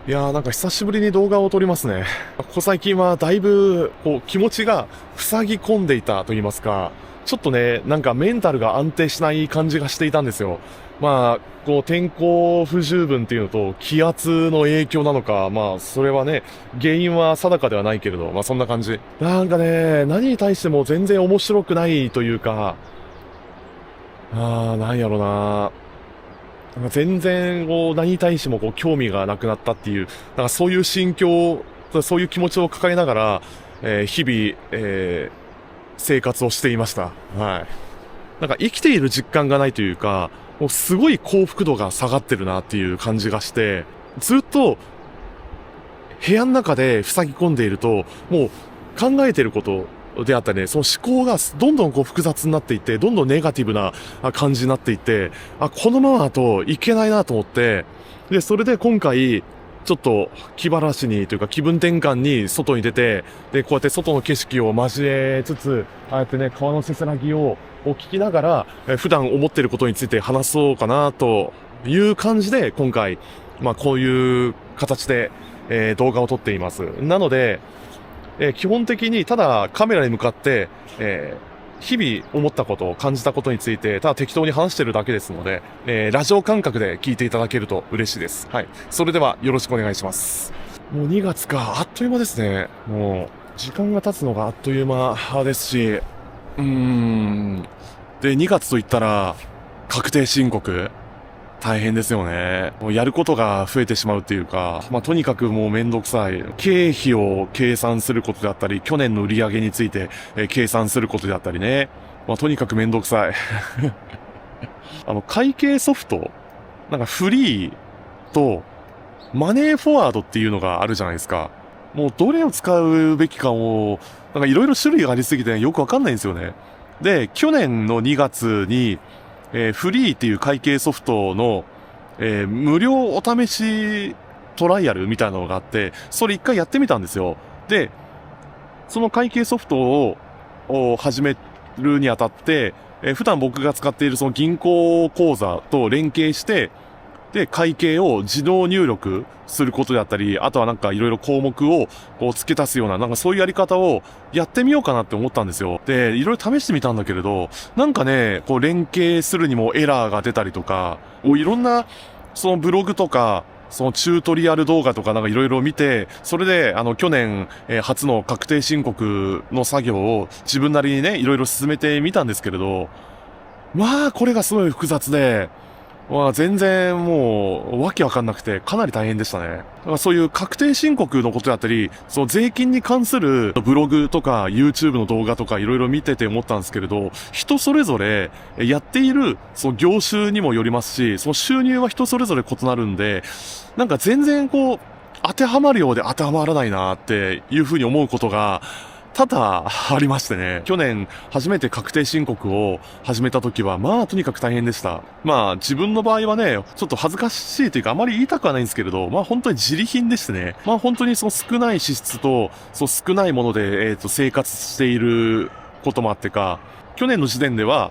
いやーなんか久しぶりに動画を撮りますね。ここ最近はだいぶ気持ちが塞ぎ込んでいたと言いますか、ちょっとね、なんかメンタルが安定しない感じがしていたんですよ。天候不十分っていうのと気圧の影響なのか、それはね、原因は定かではないけれど、そんな感じ。なんかね、何に対しても全然面白くないというか、なんやろな。なんか全然何に対しても興味がなくなったっていう、なんかそういう心境、そういう気持ちを抱えながら、日々、生活をしていました。はい。なんか生きている実感がないというか、もうすごい幸福度が下がってるなっていう感じがして、ずっと部屋の中で塞ぎ込んでいると、もう考えてることであったりね、その思考がどんどん複雑になっていって、どんどんネガティブな感じになっていって、このままだといけないなと思って、で、それで今回、ちょっと気晴らしにというか気分転換に外に出て、で、こうやって外の景色を交えつつ、ああやってね、川のせせらぎを聞きながら、普段思っていることについて話そうかなという感じで、今回、こういう形で、動画を撮っています。なので、基本的にただカメラに向かって、日々思ったことを感じたことについてただ適当に話してるだけですので、ラジオ感覚で聞いていただけると嬉しいです。はい。それではよろしくお願いします。もう2月か、あっという間ですね。もう、時間が経つのがあっという間ですし、で、2月と言ったら、確定申告大変ですよね。もうやることが増えてしまうっていうか、とにかくもうめんどくさい。経費を計算することであったり、去年の売り上げについて、計算することであったりね。とにかくめんどくさい。会計ソフト、なんかフリーとマネーフォワードっていうのがあるじゃないですか。もうどれを使うべきかを、なんかいろいろ種類がありすぎてよくわかんないんですよね。で、去年の2月に、フリーっていう会計ソフトの、無料お試しトライアルみたいなのがあって、それ一回やってみたんですよ。で、その会計ソフトを始めるにあたって、普段僕が使っているその銀行口座と連携して、で、会計を自動入力することであったり、あとはなんかいろいろ項目を付け足すような、なんかそういうやり方をやってみようかなって思ったんですよ。で、いろいろ試してみたんだけれど、なんかね、連携するにもエラーが出たりとか、いろんな、そのブログとか、そのチュートリアル動画とかなんかいろいろ見て、それで去年、初の確定申告の作業を自分なりにね、いろいろ進めてみたんですけれど、これがすごい複雑で、全然もう、わけわかんなくて、かなり大変でしたね。だからそういう確定申告のことだったり、その税金に関するブログとか YouTube の動画とかいろいろ見てて思ったんですけれど、人それぞれやっているその業種にもよりますし、その収入は人それぞれ異なるんで、なんか全然当てはまるようで当てはまらないなっていうふうに思うことが、多々ありましてね。去年初めて確定申告を始めた時は、とにかく大変でした。自分の場合はね、ちょっと恥ずかしいというかあまり言いたくはないんですけれど、本当に自利品でしてね。本当にその少ない支出と、その少ないもので、生活していることもあってか、去年の時点では、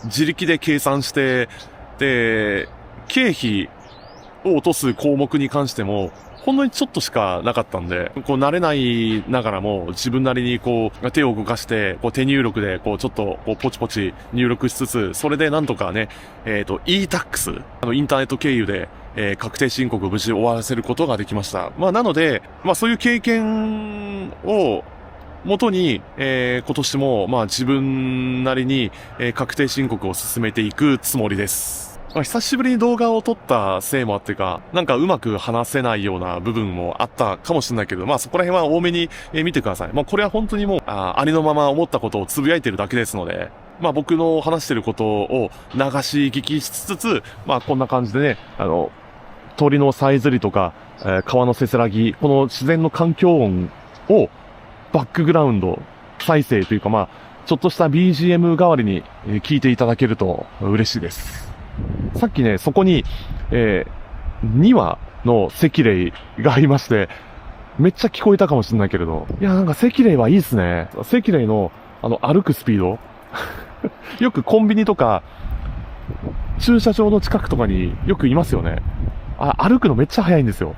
自力で計算して、で、経費を落とす項目に関しても、ほんのにちょっとしかなかったんで、慣れないながらも自分なりに手を動かして、手入力でちょっとポチポチ入力しつつ、それでなんとかね、e-tax、インターネット経由で、確定申告を無事終わらせることができました。なので、そういう経験を元に、今年も自分なりに、確定申告を進めていくつもりです。久しぶりに動画を撮ったせいもあってか、なんかうまく話せないような部分もあったかもしれないけど、そこら辺は多めに見てください。これは本当にもう、ありのまま思ったことをつぶやいてるだけですので、僕の話してることを流し聞きしつつ、こんな感じでね、鳥のさえずりとか、川のせせらぎ、この自然の環境音をバックグラウンド再生というかちょっとした BGM 代わりに聞いていただけると嬉しいです。さっきね、そこに、2羽の赤霊がいまして、めっちゃ聞こえたかもしれないけれど。いや、なんか赤霊はいいですね。赤霊の、歩くスピードよくコンビニとか、駐車場の近くとかによくいますよね。歩くのめっちゃ速いんですよ。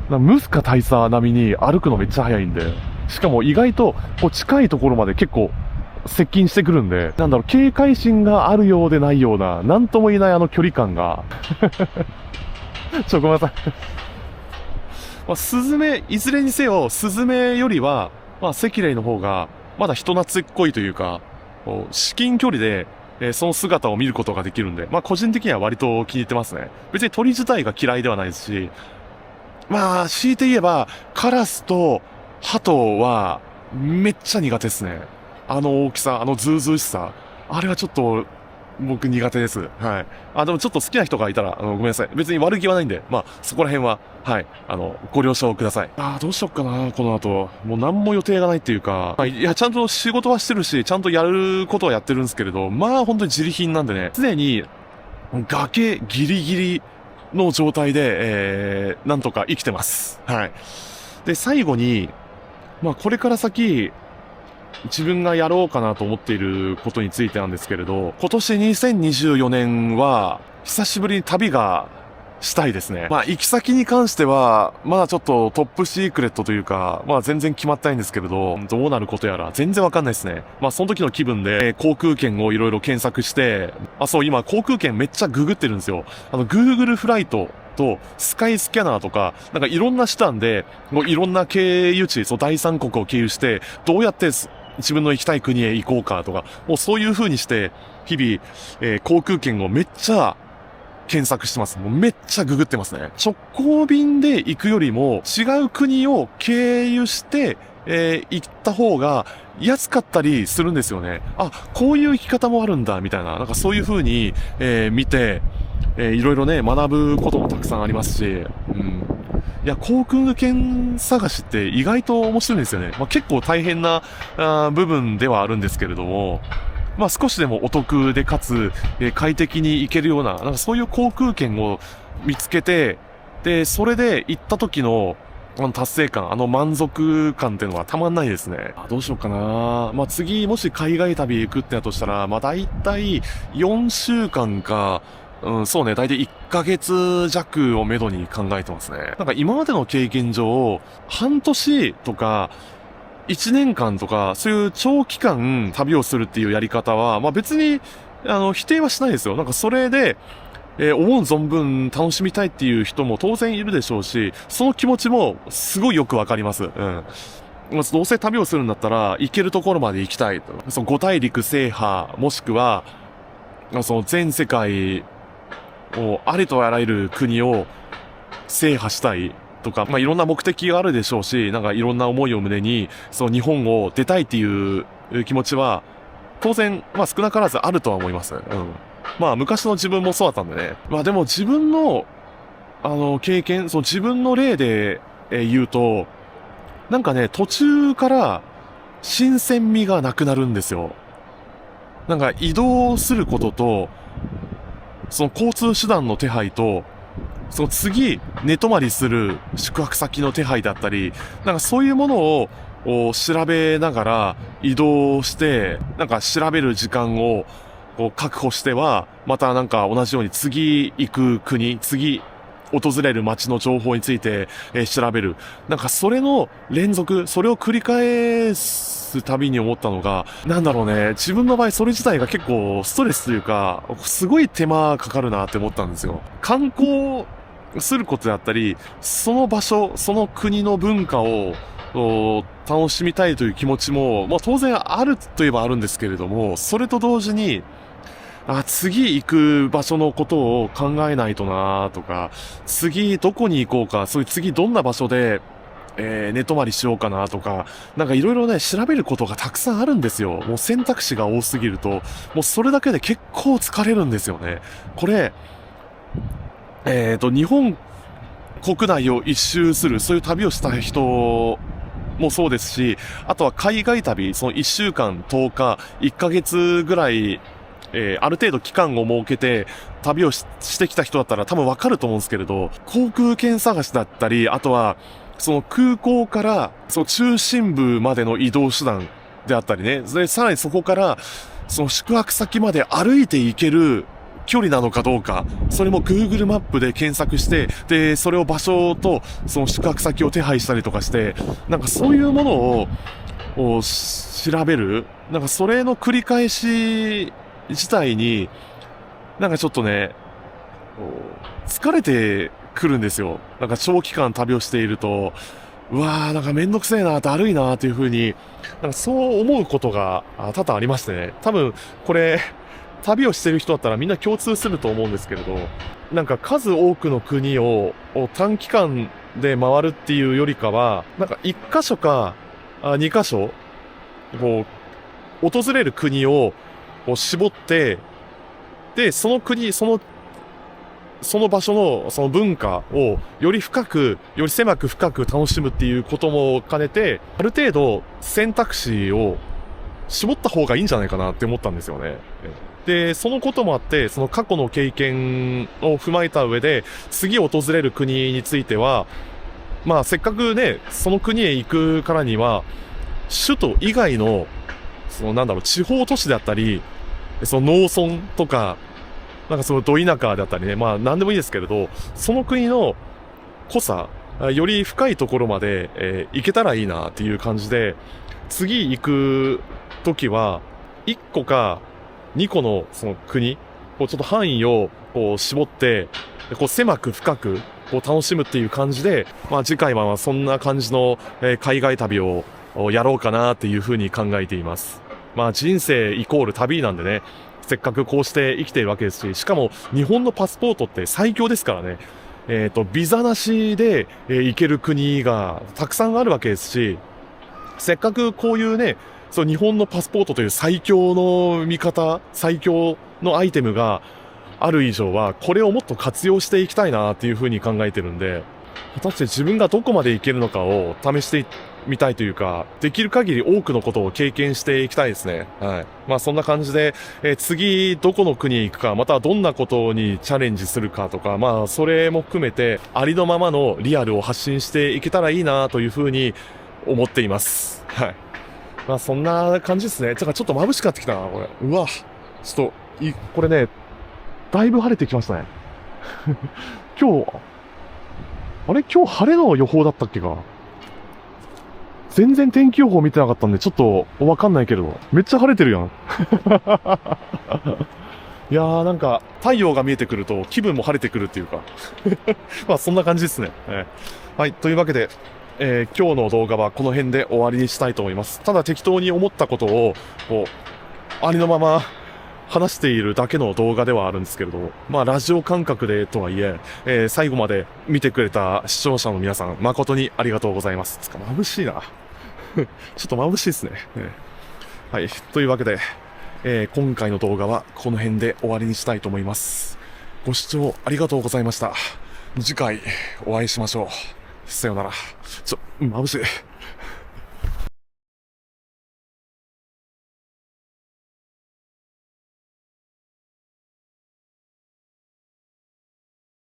ムスカ大佐並みに歩くのめっちゃ速いんで、しかも意外とこう近いところまで結構接近してくるんで、なんだろう、警戒心があるようでないような、なんとも言えない距離感が。ごめんなさい。まあ、スズメ、いずれにせよ、スズメよりは、まあ、セキレイの方が、まだ人懐っこいというか、至近距離で、その姿を見ることができるんで、まあ、個人的には割と気に入ってますね。別に鳥自体が嫌いではないですし、まあ、強いて言えば、カラスとハトは、めっちゃ苦手ですね。あの大きさ、あのズーズーしさ。あれはちょっと、僕苦手です。はい。でもちょっと好きな人がいたら、ごめんなさい。別に悪気はないんで、まあ、そこら辺は、はい、ご了承ください。どうしよっかな、この後。もう何も予定がないっていうか、いや、ちゃんと仕事はしてるし、ちゃんとやることはやってるんですけれど、まあ、本当に自利品なんでね、常に、崖ギリギリの状態で、なんとか生きてます。はい。で、最後に、まあ、これから先、自分がやろうかなと思っていることについてなんですけれど、今年2024年は、久しぶりに旅がしたいですね。まあ、行き先に関しては、まだちょっとトップシークレットというか、まあ全然決まってないんですけれど、どうなることやら全然わかんないですね。まあその時の気分で、航空券をいろいろ検索して、そう、今航空券めっちゃググってるんですよ。Google フライトと、スカイスキャナーとか、なんかいろんな手段で、もういろんな経由地、そう第三国を経由して、どうやって自分の行きたい国へ行こうかとか、もうそういう風にして、日々、航空券をめっちゃ検索してます。もうめっちゃググってますね。直行便で行くよりも違う国を経由して、行った方が安かったりするんですよね。こういう生き方もあるんだ、みたいな。なんかそういう風に、見て、いろいろね、学ぶこともたくさんありますし、いや、航空券探しって意外と面白いんですよね。まあ、結構大変な部分ではあるんですけれども、まあ少しでもお得でかつ、快適に行けるような、なんかそういう航空券を見つけて、で、それで行った時の、達成感、満足感っていうのはたまんないですね。どうしようかな。まあ次、もし海外旅行くってなとしたら、まあ大体4週間か、そうね、大体1ヶ月弱をめどに考えてますね。なんか今までの経験上、半年とか、1年間とか、そういう長期間旅をするっていうやり方は、まあ別に、否定はしないですよ。なんかそれで、思う存分楽しみたいっていう人も当然いるでしょうし、その気持ちもすごいよくわかります。どうせ旅をするんだったら、行けるところまで行きたいと。その5大陸制覇、もしくは、その全世界を、ありとあらゆる国を制覇したいとか、まあ、いろんな目的があるでしょうし、なんかいろんな思いを胸に、その日本を出たいっていう気持ちは、当然、まあ少なからずあるとは思います。まあ昔の自分もそうだったんでね。まあでも自分の、経験、その自分の例で、言うと、なんかね、途中から新鮮味がなくなるんですよ。なんか移動することと、その交通手段の手配と、その次、寝泊まりする宿泊先の手配だったり、なんかそういうものを調べながら移動して、なんか調べる時間を確保しては、またなんか同じように次行く国、次訪れる街の情報について、調べる。なんかそれの連続、それを繰り返すたびに思ったのが、なんだろうね、自分の場合それ自体が結構ストレスというか、すごい手間かかるなって思ったんですよ。観光することだったり、その場所、その国の文化を楽しみたいという気持ちも、まあ当然あるといえばあるんですけれども、それと同時に、次行く場所のことを考えないとなとか、次どこに行こうか、そういう次どんな場所で、寝泊まりしようかなとか、なんかいろいろね、調べることがたくさんあるんですよ。もう選択肢が多すぎると、もうそれだけで結構疲れるんですよね。これ、日本国内を一周する、そういう旅をした人もそうですし、あとは海外旅、その1週間、10日、1ヶ月ぐらい、ある程度期間を設けて旅をしてきた人だったら多分わかると思うんですけれど、航空券探しだったり、あとは、その空港から、その中心部までの移動手段であったりね、で、さらにそこから、その宿泊先まで歩いて行ける距離なのかどうか、それも Google マップで検索して、で、それを場所とその宿泊先を手配したりとかして、なんかそういうものを調べる、なんかそれの繰り返し自体に、なんかちょっとね、疲れてくるんですよ。なんか長期間旅をしていると、うわーなんかめんどくせえな、だるいなっていう風に、なんかそう思うことが多々ありましてね。多分これ、旅をしてる人だったらみんな共通すると思うんですけれど、なんか数多くの国を短期間で回るっていうよりかは、なんか一箇所か二箇所、こう、訪れる国を絞って、で、その国、その場所のその文化をより深く、より狭く深く楽しむっていうことも兼ねて、ある程度選択肢を絞った方がいいんじゃないかなって思ったんですよね。で、そのこともあって、その過去の経験を踏まえた上で、次訪れる国については、まあせっかくね、その国へ行くからには、首都以外の、そのなんだろう、地方都市であったり、その農村とか、なんかそのど田舎だったりね、まあ何でもいいですけれど、その国の濃さ、より深いところまで、行けたらいいなっていう感じで、次行くときは、1個か2個のその国、こうちょっと範囲をこう絞って、こう狭く深くこう楽しむっていう感じで、まあ次回はそんな感じの、海外旅をやろうかなっていうふうに考えています。まあ人生イコール旅なんでね、せっかくこうして生きているわけですし、しかも日本のパスポートって最強ですからね。ビザなしで、行ける国がたくさんあるわけですし、せっかくこういうね、そう日本のパスポートという最強の味方、最強のアイテムがある以上は、これをもっと活用していきたいなっていうふうに考えてるんで、果たして自分がどこまでいけるのかを試してみたいというか、できる限り多くのことを経験していきたいですね。はい。まあそんな感じで、次どこの国へ行くか、またはどんなことにチャレンジするかとか、まあそれも含めてありのままのリアルを発信していけたらいいなというふうに思っています。はい。まあそんな感じですね。ちょっと眩しくなってきたな、これ。うわ、ちょっと、これね、だいぶ晴れてきましたね。今日晴れの予報だったっけか。全然天気予報見てなかったんで、ちょっとわかんないけど、めっちゃ晴れてるやん。いやーなんか、太陽が見えてくると気分も晴れてくるっていうか。まあそんな感じですね。はい、というわけで、今日の動画はこの辺で終わりにしたいと思います。ただ適当に思ったことを、こう、ありのまま話しているだけの動画ではあるんですけれど、まあラジオ感覚でとはいえ、最後まで見てくれた視聴者の皆さん、誠にありがとうございます。つか眩しいな。ちょっと眩しいですね。はい。というわけで、今回の動画はこの辺で終わりにしたいと思います。ご視聴ありがとうございました。次回お会いしましょう。さようなら。眩しい。